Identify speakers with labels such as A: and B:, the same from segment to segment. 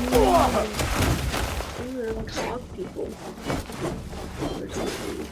A: Ooh, like hog people. Or something.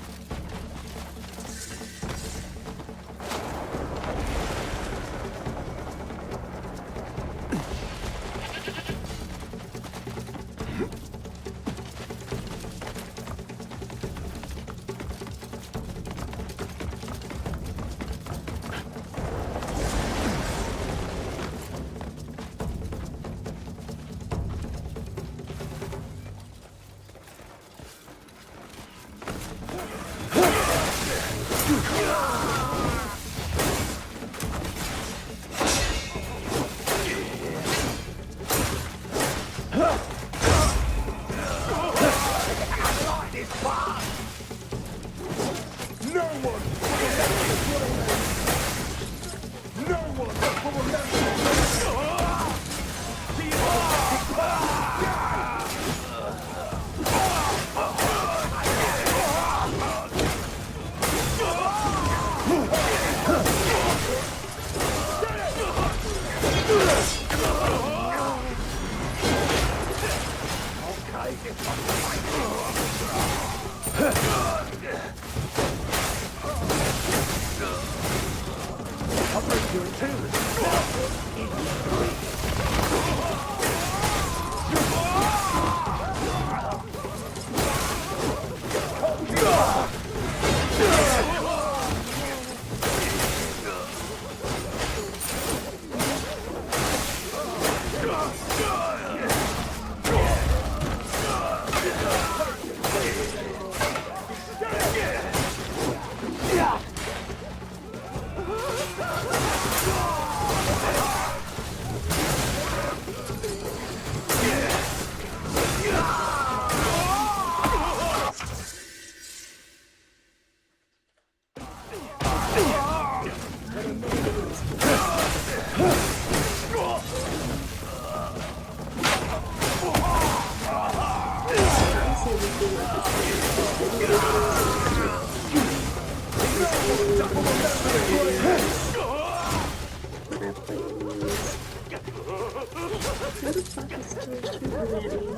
A: Who the fuck is still shooting at me?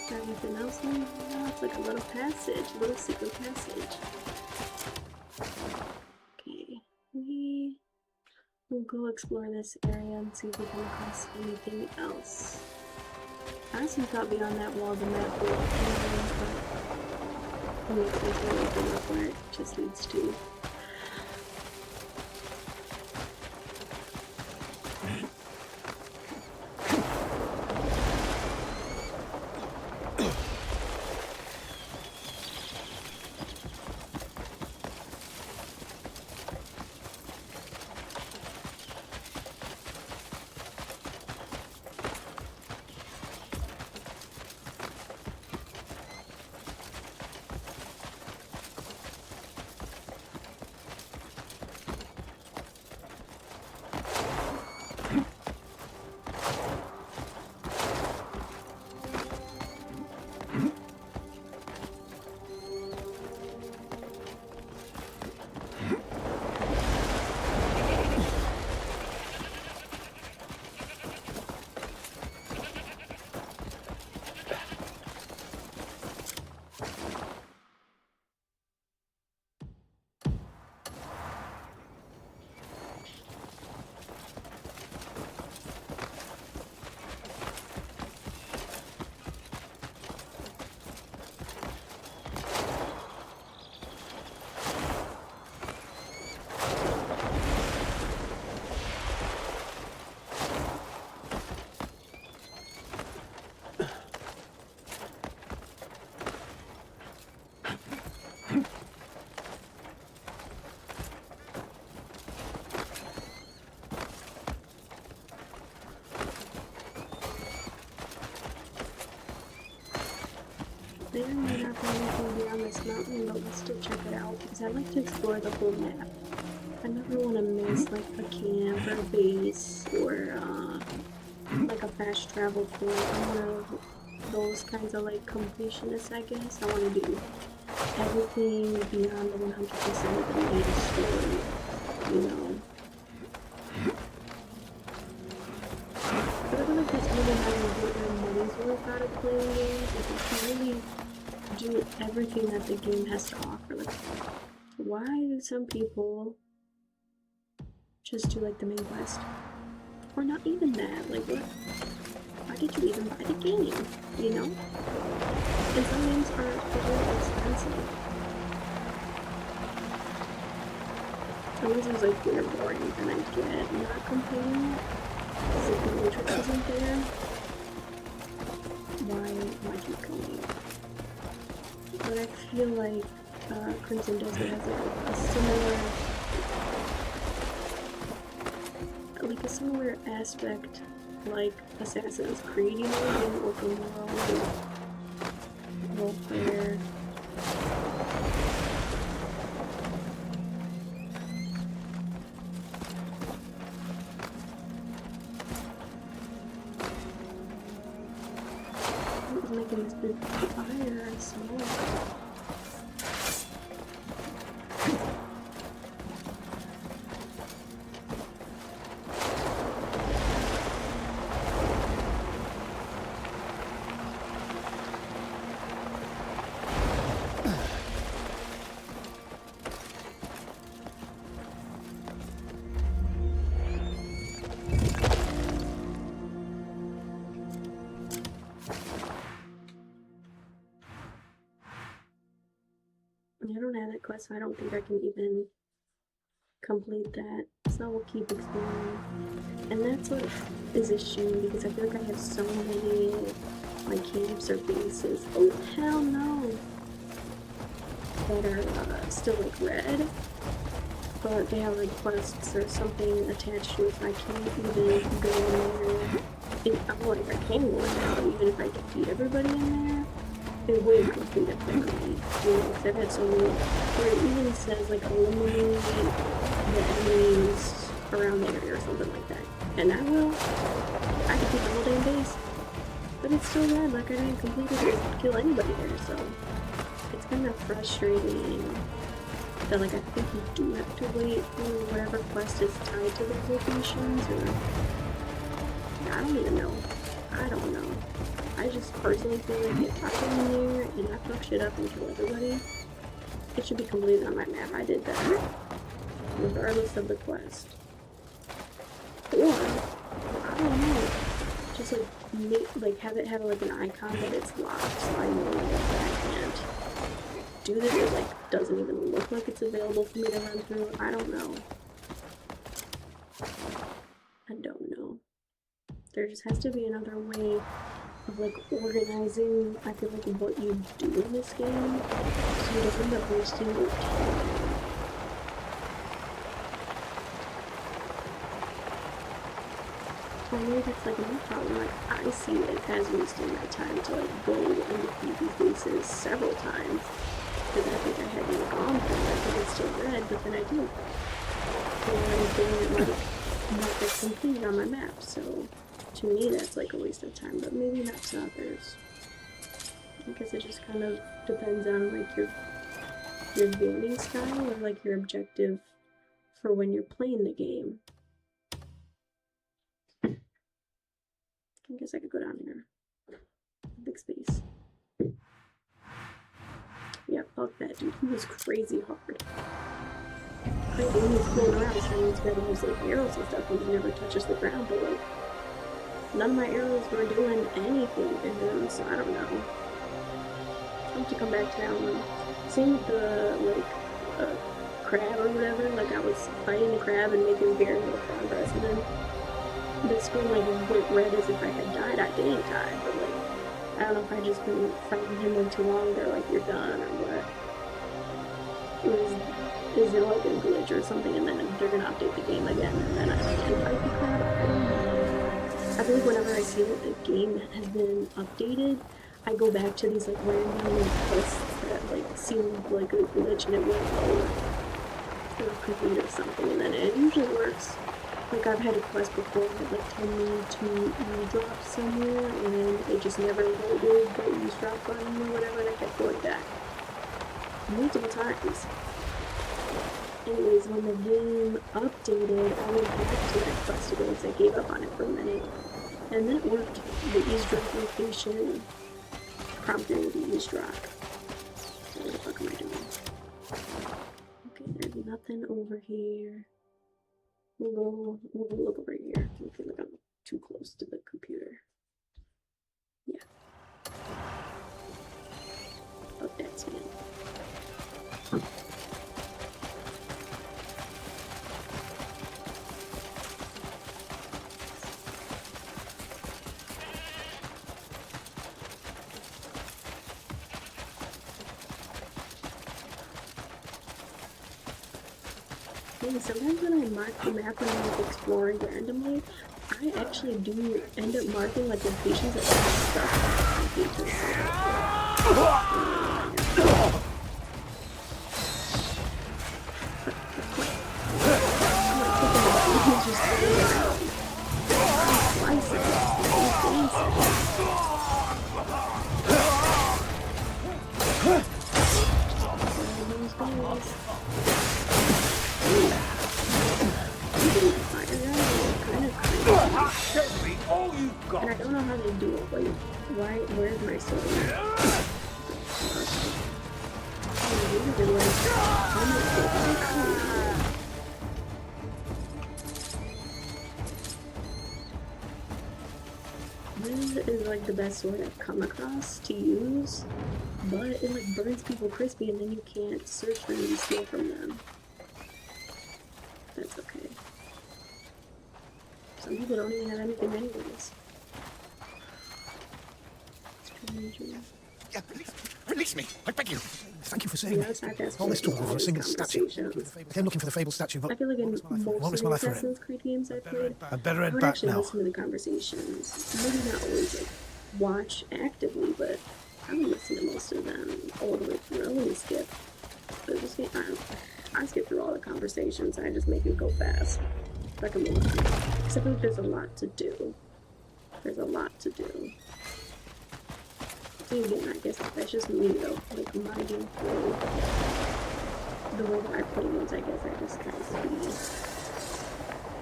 A: And everybody else running away. Like a little passage, a little secret passage. Okay, we will go explore this area and see if we come across anything else. I honestly thought beyond that wall the map would change, but makes me feel like I'm up where it just needs to. There may not be anything beyond this mountain, but let's still check it out, because I'd like to explore the whole map. I never want to miss, like, a camp or a base, or, like, a fast travel point. I'm one of those kinds of, like, completionists, I guess. I want to do everything beyond the 100% of the main story, you know? But I feel like there's really how you get your money's worth out of playing games. Like, if you really do everything that the game has to offer. Like, why do some people just do, like, the main quest? Or not even that. Like, what? Why did you even buy the game? You know? And some games are really expensive. And this is, like, way boring than I get not complaining. Because if the matrix isn't there, why keep going? But I feel like Crimson Desert has like a similar aspect like Assassin's Creed, you know, in open world and role player. What was making this big fire and smoke? I don't have that quest, so I don't think I can even complete that. So we'll keep exploring. And that's what is a shame, because I feel like I have so many like camps or bases. Oh hell no! That are still like red, but they have like quests or something attached to it, so I can't even go in there. I'm like, I can go in there, but even if I defeat everybody in there, it wouldn't complete it for me, you know, because I've had so many, where it even says, like, eliminate the enemies around the area or something like that. And I will. I could beat the whole damn base. But it's still red, like I didn't completely kill anybody there, so it's kind of frustrating that, like, I think you do have to wait for whatever quest is tied to the locations, or I don't even know. I don't know. I just personally feel like if I go in there and I fuck shit up and kill everybody, it should be completed on my map. I did that, regardless of the quest. Or, I don't know, just like have it have like an icon that it's locked, so I know that I can't do this, it like doesn't even look like it's available for me to run through. I don't know. I don't know. There just has to be another way of like organizing, I feel like, what you do in this game so you don't end up wasting your time. Or maybe that's like my problem, like I see it as wasting my time to like go and defeat these bases several times. Because I think I hadn't gone through it, I think it's still red, but then I do. And then like mark as complete on my map, so to me that's like a waste of time, but maybe not to others. I guess it just kind of depends on like your gaming style or like your objective for when you're playing the game. I guess I could go down here. Big space. Yeah, fuck that dude. He was crazy hard. Crazy when he's floating around, so he's got all those like arrows and stuff and he never touches the ground, but like none of my arrows were doing anything to him, so I don't know. I'll have to come back down. Same with the like crab or whatever. Like I was fighting the crab and making very little progress, and then the screen like went red as if I had died. I didn't die, but like I don't know if I just been fighting him way too long. They're like, you're done or what? Is it like a glitch or something, and then they're gonna update the game again, and then I can fight the crab? I don't know. I feel like whenever I see that the game has been updated, I go back to these like random quests that like seem like a glitch and it won't load or complete or something, and then it usually works. Like I've had a quest before that like told me to eavesdrop somewhere and it just never loaded the eavesdrop button or whatever, and I kept going back multiple times. Anyways, when the game updated, I went back to that quest again because I gave up on it for a minute. And then it worked. The eavesdrop location prompted me to eavesdrop. What the fuck am I doing? Okay, there's nothing over here. We'll go look over here. I feel like I'm too close to the computer. Yeah. Oh, that's me. Sometimes when I mark the map when I'm like exploring randomly, I actually do end up marking like locations that have stuff on pages. And I don't know how they do it. Like, where's my soul? This is like the best sword I've come across to use, but it like burns people crispy and then you can't search for them and steal from them. That's okay. Some people don't even have anything anyways.
B: Release me! I beg you! Thank you for saying that.
A: All
B: this talk over a single statue. I came looking for the fabled statue, but
A: I feel like in most of the Assassin's Creed games I've played,
B: I better
A: I
B: head
A: would
B: back
A: actually
B: now.
A: listen to the conversations. Maybe not always like watch actively, but I would listen to most of them all the way through. I wouldn't skip. But just I skip through all the conversations. I just make it go fast. So I can move on. Because I feel like there's a lot to do. There's a lot to do. So again, I guess that's just me though. Like my gameplay, the way that I play games, I guess I just kind of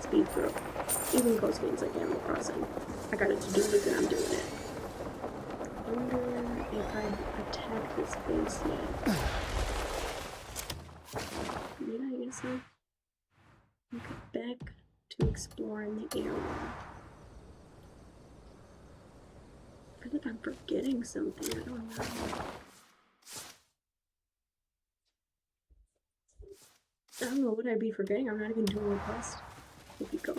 A: speed through. Even close games like Animal Crossing. I got a to-do list and I'm doing it. I wonder if I've attacked this base yet. Yeah, I guess so. Okay, back to exploring the area. I feel like I'm forgetting something. I don't know. don't know what I'd be forgetting. I'm not even doing a quest. If you go.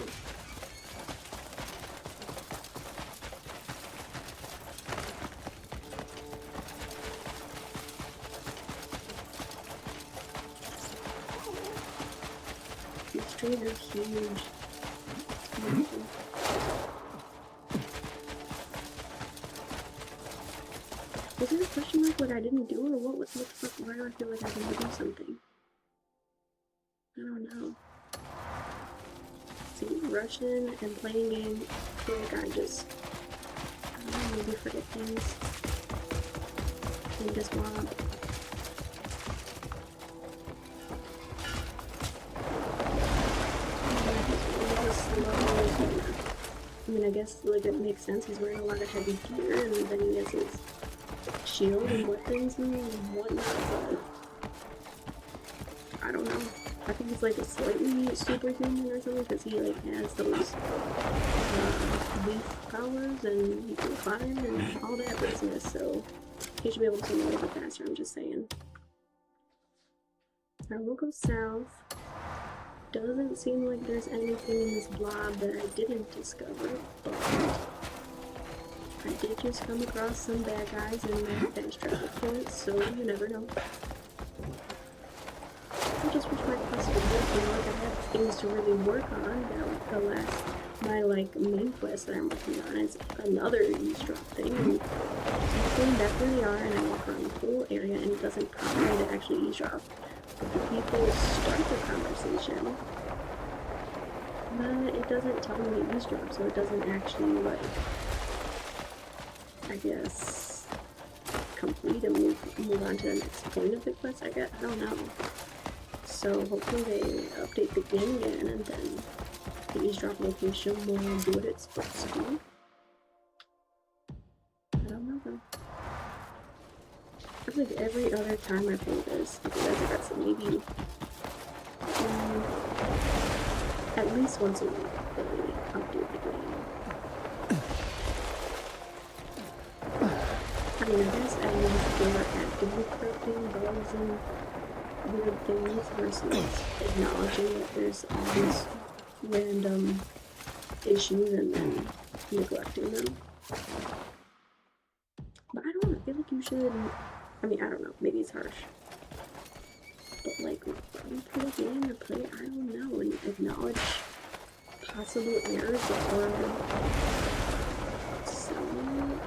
A: These trees are huge. Was it a question mark what I didn't do, or what the fuck? Why do I feel like I didn't do something? I don't know. See, rushing and playing game quick, I just, I don't know, maybe forget things. And just mob. I mean, I guess like it makes sense. He's wearing a lot of heavy gear, and then he has his shield and weapons and whatnot. But I don't know. I think he's like a slightly superhuman or something because he like has those leaf powers and he can climb and all that business. So he should be able to swim a little bit faster. I'm just saying. Alright, we'll go south. Doesn't seem like there's anything in this blob that I didn't discover, but I did just come across some bad guys in my fast travel points, so you never know. I just wish my quest would work, you know, like I have things to really work on. My like main quest that I'm working on is another eavesdrop thing, and something definitely are, and I walk around the whole area and it doesn't prompt me to actually eavesdrop. The people start the conversation, but it doesn't tell me to eavesdrop, so it doesn't actually, like, I guess, complete and move on to the next point of the quest, I guess. I don't know. So hopefully they update the game again, and then the eavesdrop location will do what it's supposed to do. I don't know, though. I feel like every other time I play this, like as aggressive, maybe at least once a week they update the game. I mean, I guess at least they're actively correcting bugs and weird things versus acknowledging that there's all these random issues and then neglecting them. But I don't know, I feel like you should. I mean, I don't know, maybe it's harsh. But like, when you play a game or play, I don't know, and acknowledge possible errors before selling.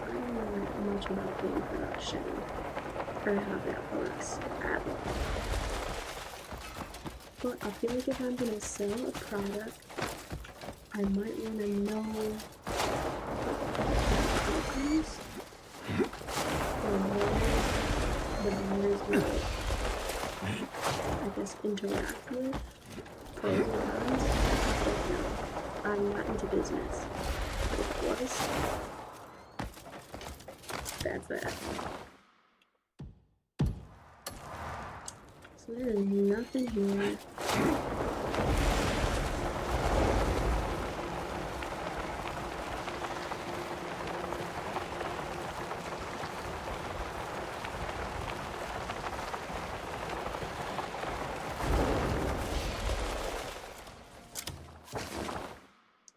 A: I don't know much about game production or how that works at all. But I feel like if I'm gonna sell a product, I might want to know outcomes. The buyers will, I guess, interact with pros and cons. But no, I'm not into business. But if it was, that's that. So there is nothing here.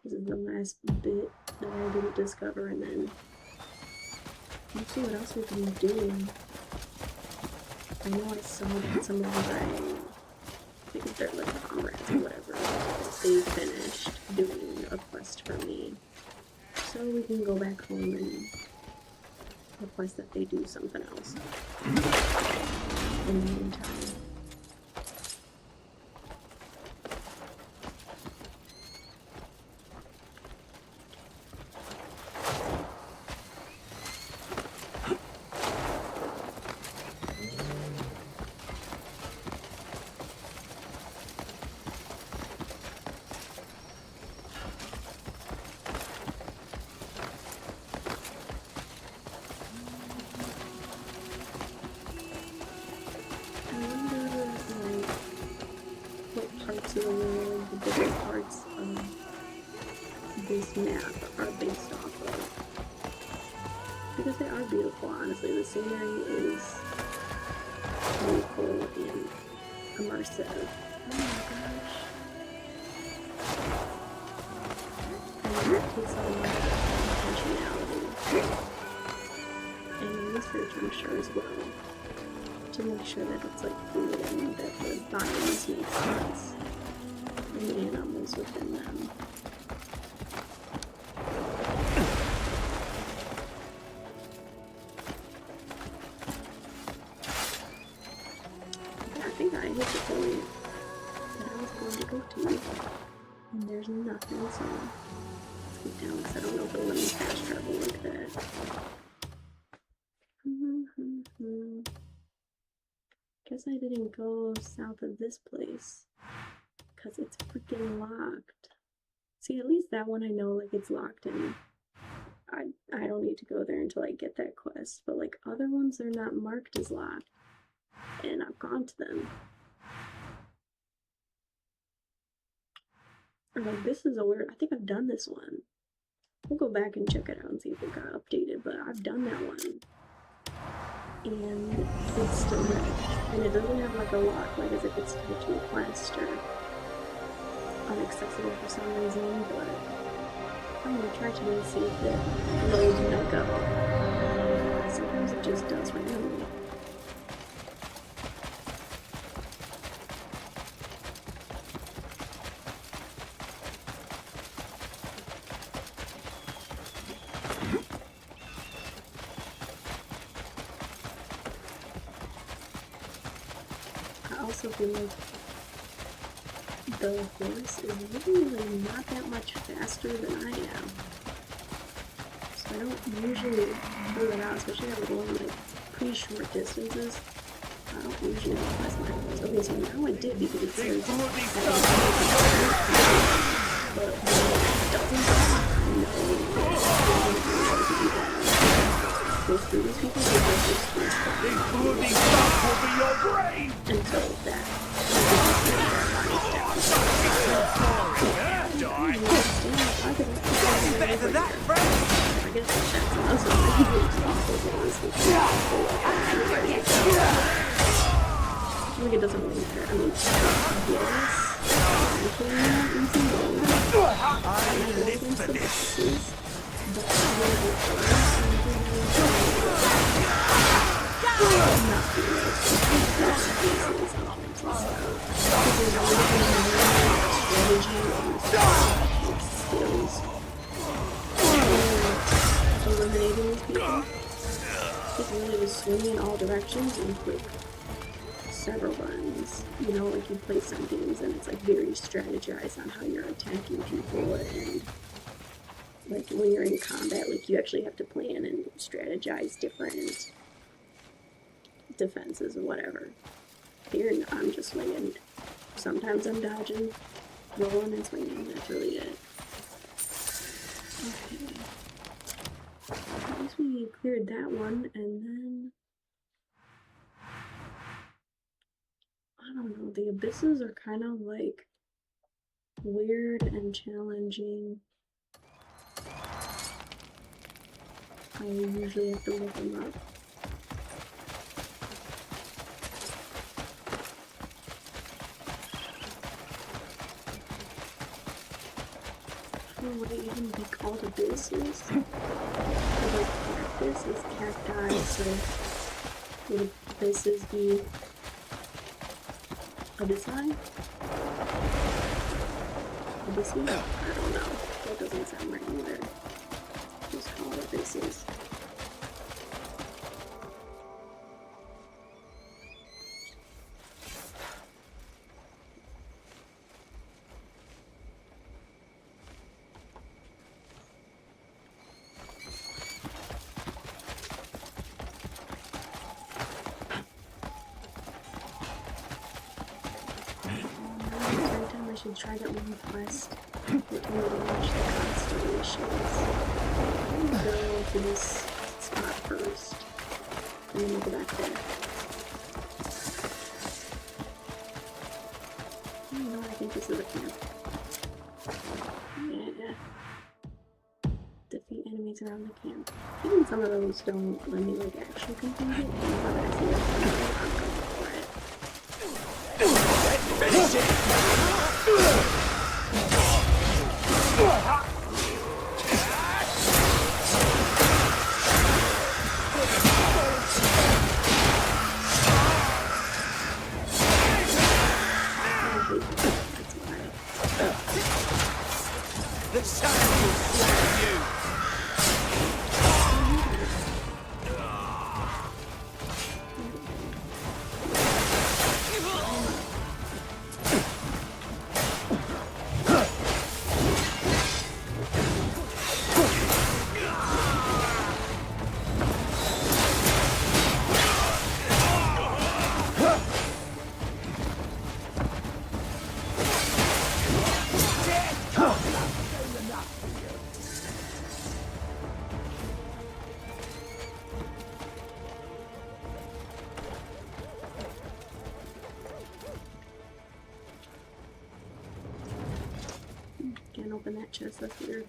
A: This is the last bit that I didn't discover, and then let's see what else we can do. I know I saw that some of my, I think they're like comrades or whatever, they finished doing a quest for me. So we can go back home and request that they do something else in the meantime. Parts of the world, the different parts of this map are based off of. Because they are beautiful, honestly. The scenery is really cool, and immersive. Oh my gosh. And that takes a lot of intentionality. And research, I'm sure, as well. To make sure that it's like fluid and that the bodies make sense. And the animals within them. I think I hit the point that I was going to go to. And there's nothing, so let's get down because I don't know if it'll let me fast travel like that. Guess I didn't go south of this place because it's freaking locked. See, at least that one I know, like, it's locked and I don't need to go there until I get that quest. But like other ones, they're not marked as locked, and I've gone to them. Or like, this is a weird. I think I've done this one. We'll go back and check it out and see if it got updated. But I've done that one. And it's still there. And it doesn't have like a lock, like as if it's tied to a quest or inaccessible for some reason, but I'm gonna try to see if it loads back up. Sometimes it just does randomly. I also feel like the horse is really not that much faster than I am. So I don't usually pull it out, especially if I'm going like pretty short distances. I don't usually press my horse. Okay, so now I did because it says that but when it doesn't, go through these people, they just until that.
B: Better than that, friend.
A: I guess that's awesome. Like it doesn't really matter. I mean, yes.
B: I live for this.
A: Skills. Eliminating these people. It's really just swing in all directions and click several buttons. You know, like you play some games and it's like very strategized on how you're attacking people, and like when you're in combat, like you actually have to plan and strategize different defenses or whatever. Here, I'm just swinging. Sometimes I'm dodging, rolling and swinging. That's really it. Okay. At least we cleared that one, and then I don't know, the abysses are kind of like weird and challenging. I usually have to look them up. Would I even be called abysses? Like cactus is cacti, so would abysses be abyssi? Abyssy? I don't know. That doesn't sound right either. Just call it abysses. I should try that one quest with me to watch the constellations. I'm gonna go to this spot first, and then we'll go back there. Oh no, I think this is a camp. Yeah. Defeat enemies around the camp. Even some of those don't let me like actually complete it, but I see it, I'm going for it.
B: Finish it! The sun will swallow you!
A: Can't open that chest, that's weird.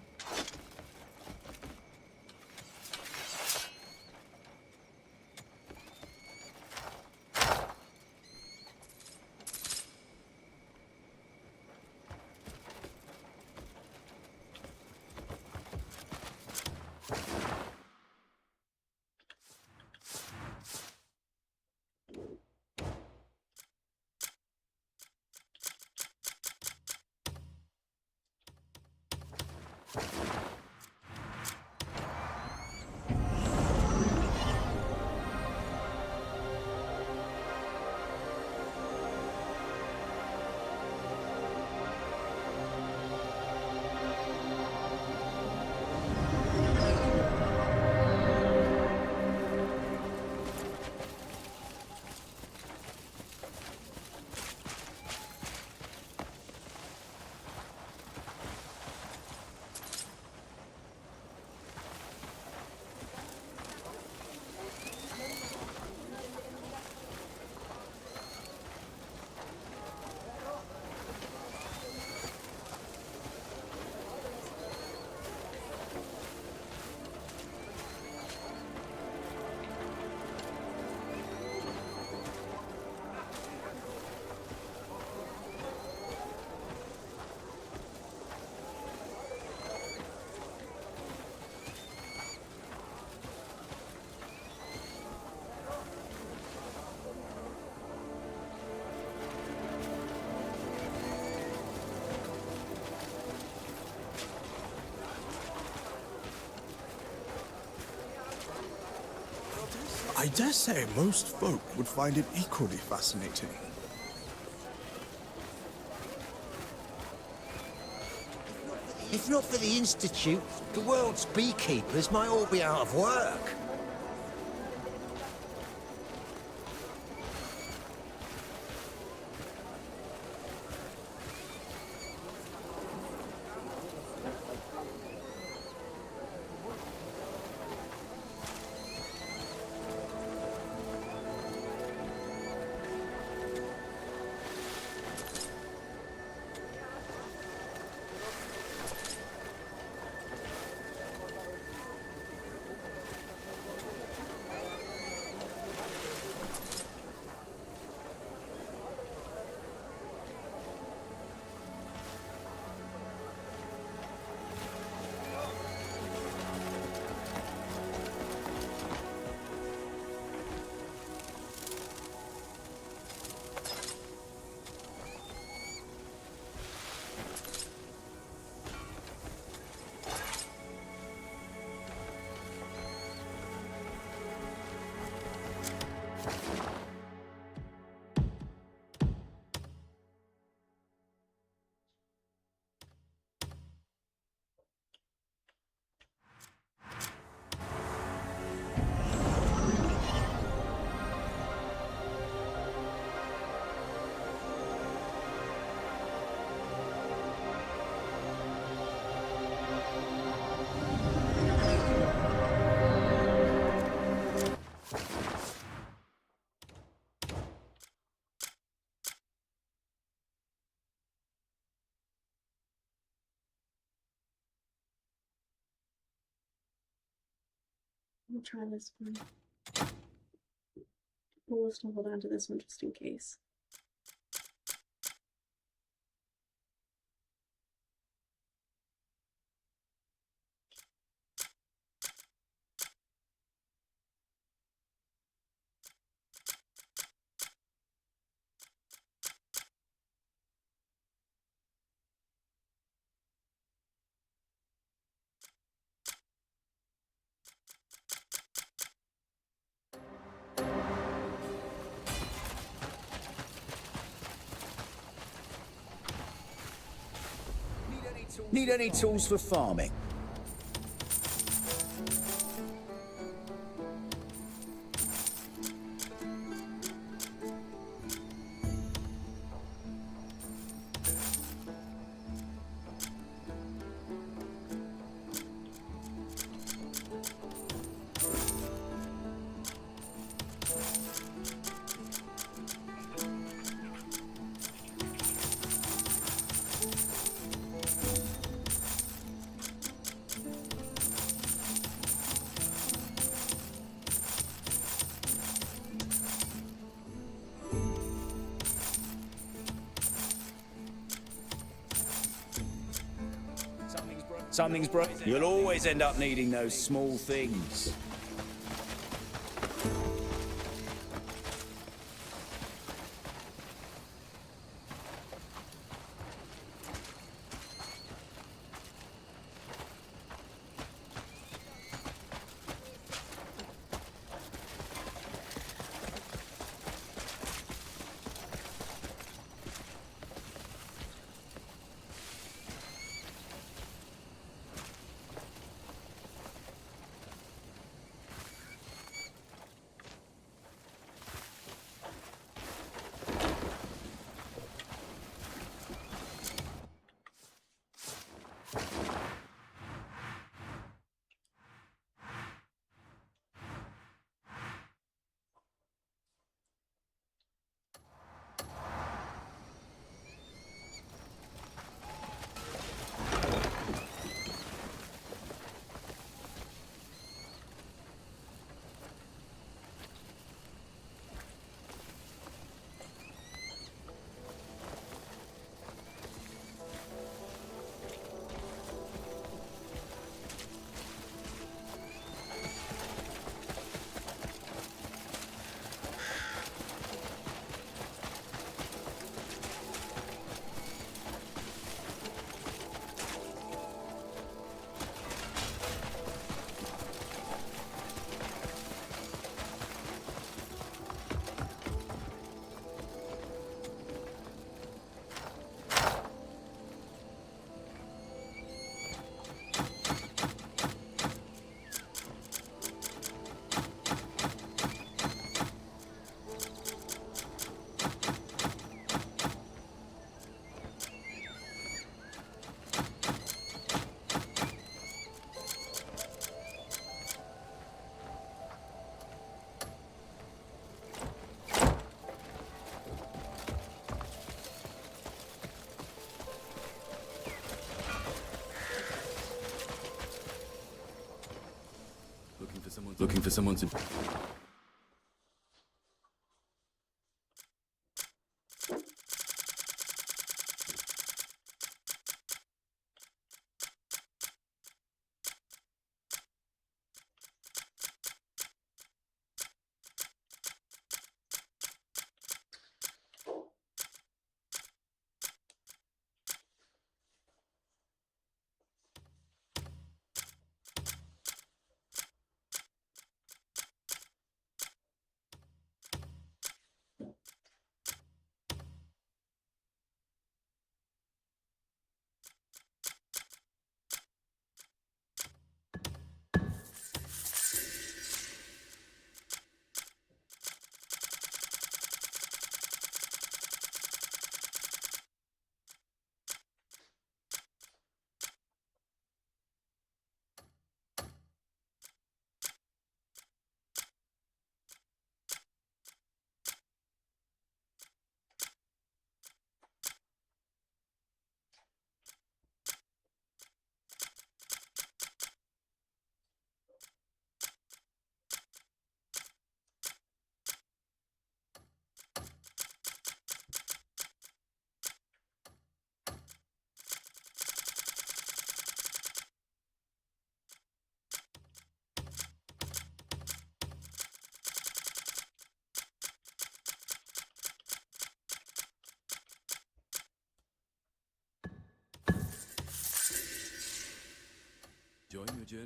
C: I dare say most folk would find it equally fascinating.
D: If not for the Institute, the world's beekeepers might all be out of work.
A: I'll try this one. We'll still hold on to this one just in case.
E: Need any tools for farming? Something's broken. You'll always end up needing those small things.
F: Looking for someone to...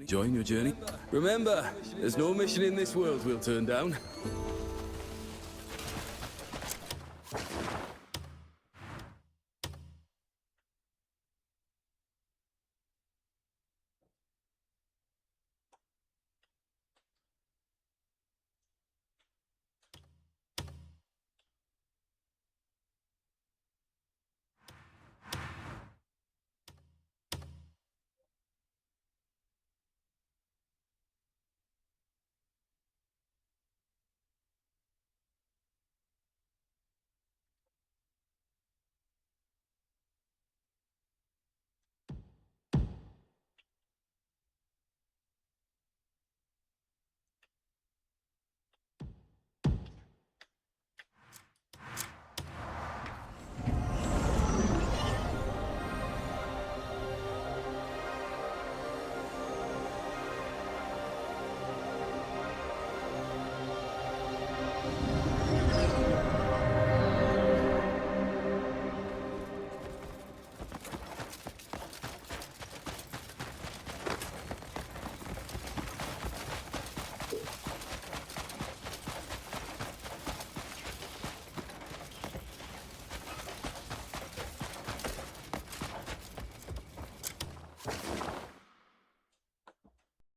F: Join your journey. Remember, there's no mission in this world we'll turn down.